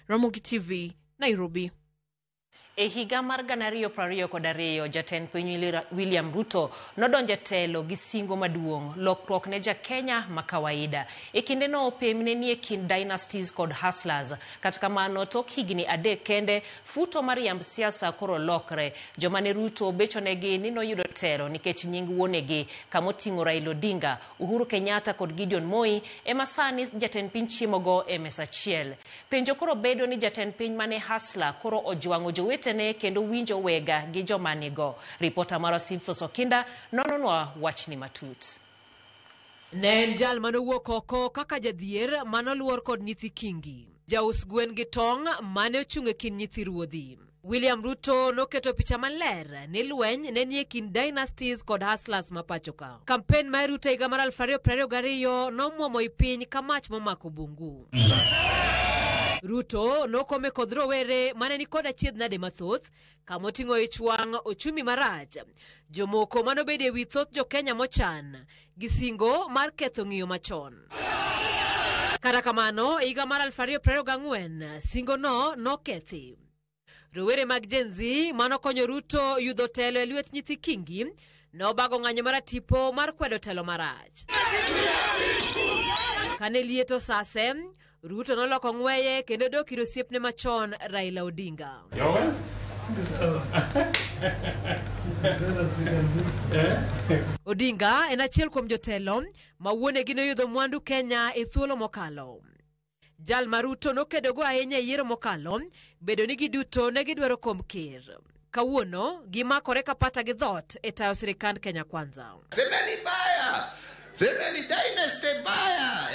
Ramogi TV, Nairobi. E higa mar 2022 jatend piny William Ruto nodonjo telo gi singo maduong' lokruok ne Kenya ma kawaida. E kinde no pemne ni e kind dynasties kod hustlers. Kata kamano tok higni adek kende futo mar yamb siasa koro lokre. Joma ne Ruto bechonegi ni noyudo telo nikech nying wuonegi kamoting'o Raila Odinga, Uhuru Kenyatta kod Gideon Moi ema sani jatend piny chiemogo e mesa achiel. Penjo koro bedo ni jatend piny mane hustler koro ojwang'o jowetene kendo winjo wega gi jomanigo. Ripota mara Simfos Okinda nononwa wachni matut. Ne jal manowuok oko kaka jadhier manoluor kod nyithi kingi. Jaus gwen gi tong' mane ochung' e kind nyithi ruodhi. William Ruto noketo picha maler ni lweny ne nie kind dynasties kod hustlers mapachoka. Kampen mar Ruto higa mar 2022 nomwomo i piny ka mach momako bungu. Ruto nokome kod rowere mane ni kod achiedh nade mathoth kamoting'o ich wang' ochumi marach. Jomoko manobede wi thoth jo Kenya mochan gi singo mar ketho ng'iyo machon. Kata kamano higa mar 2024 singo no nokethi. Rowere mag Gen Z manokonyo Ruto yudo telo e lwet nyithi kingi nobago ng'anyo mar tipo mar kwedo telo marach. Kane lieto sase Ruto noloko ng'weye kendo dok ir osiepne machon Raila Odinga. Odinga en achiel kuom jotelo ma wuonegi noyudo mwandu Kenya e thuolo mokalo. Jal ma Ruto nokedogo ahinya e yiero mokalo bedo ni giduto ne gidwaro kom ker. Kawuono gimakore kapata gi dhot e tayo sirikand Kenya Kwanza. Semeni baya! Semeni dynasty baya!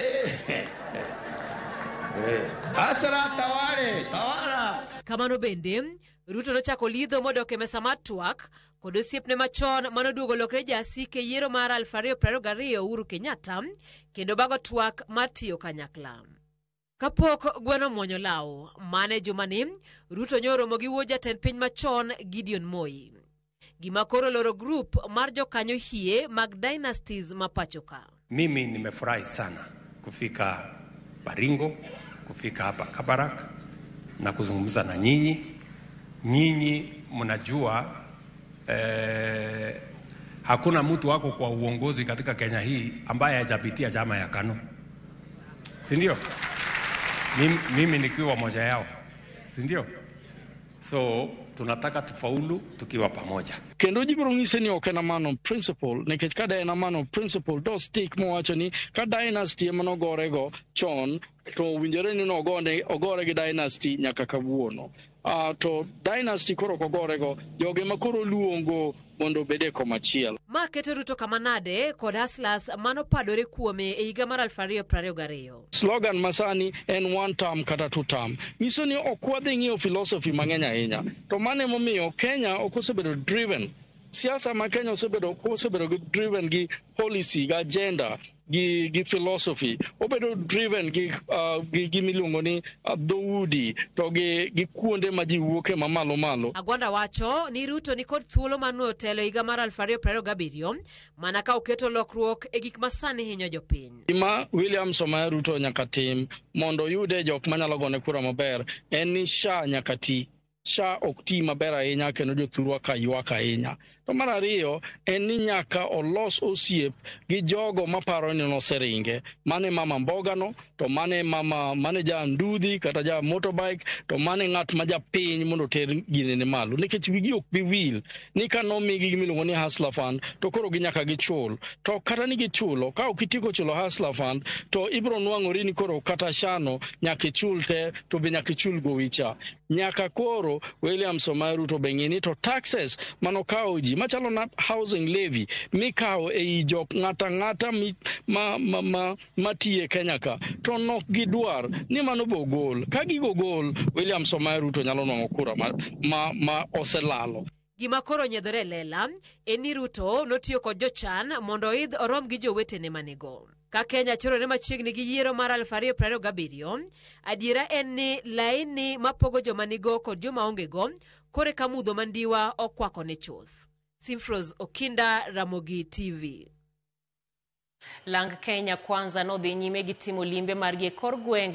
Asara tawara. Kamano bende, Ruto nochako lidho modok e mesa mar twak kod osiepne machon manoduogo lokre jasike yiero mar 2022 Uhuru Kenyatta kendo bago twak mar tiyo kanyakla. Kapok gweno muonyo law, mane jumani, Ruto nyoromo gi wuo jatend piny machon Gideon Moi. Gima koro loro group mar jokanyo hie mag dynasties mapachoka. Mimi nimefurahi sana kufika Baringo, kufika hapa Kabarak na kuzungumza na nyinyi. Nyinyi mnajua hakuna mtu wako kwa uongozi katika Kenya hii ambaye hajapitia chama ya KANU. Si ndio? Mimi nikiwa moja yao. Si ndio? So tunataka tufaulu tukiwa pamoja. Kendo jibro ng'ise ni ok en man of principle, nikech kada en man of principle do stick mowacho ni ka dynasty emanogorego chon to winjore ni ogore gi dynasty nyaka kawuono. To dynasty koro kogorego joge makoro luongo mondo bede komachiel. Ma keto Ruto kamanade kod hustlers manopadore kuome e higa mar 2022. Slogan masani en one term kata two term. Nyiso ni okwadhi ng'iyo philosophy mang'eny ahinya. To mane momiyo Kenya okosebedo driven. Siasa ma Kenya osebedo driven gi policy, gi agenda, gi philosophy. Obedo driven gi miluongo ni dhoudi to gi kuonde ma ji wuoke mamalo malo. Agwanda wacho ni Ruto ni kod thuolo manuo telo higa mar 2027 mana ka oketo lokruok e gik masani hinyo jopiny. Gima William Samoei Ruto nyaka tim mondo yude jok manyalo gone kura maber en ni SHA nyaka ti. SHA ok ti maber ahinya kendo jothurwa ka ywak ahinya. To mar ariyo en ni nyaka olos osiep gi jogo maparo ni noseringe. Mane mama Mbogano, to mane ja ndudhi kata ja motorbike, to mane ng'at ma ja piny mondo ter ginene malo. Nikech wigi ok bi wil ni ka nomigi gimiluongo ni hustler fund to koro ginyaka gichul. To kata ni gichulo, ka ok itiko chulo hustler fund to ibro nwang'ori ni koro kata shano nyaka ichul te to be nyaka ichul gowicha. Nyaka koro William Samoei Ruto beng'ini to taxes manokawo ji machalo na housing levy mikawo ei jok ng'ata matiye Kenya ka to nok gidwar ni mano bogol. Ka gigogol William Samoei Ruto nyalo nwang'o kura ma oselalo. Gima koro nyedhore lela en ni Ruto notiyo kod jochan mondo oidh orom gi jowetene manigo. Ka Kenya chorore machiegni gi yiero mar 2027, adiera en ni laini mapogo joma nigo kod joma ongego kore ka mudho mandiwa okwako ne chuth. Simfros Okinda, Ramogi TV. Lang Kenya Kwanza no dhi nyime gi timo limbe margi e kor gweng'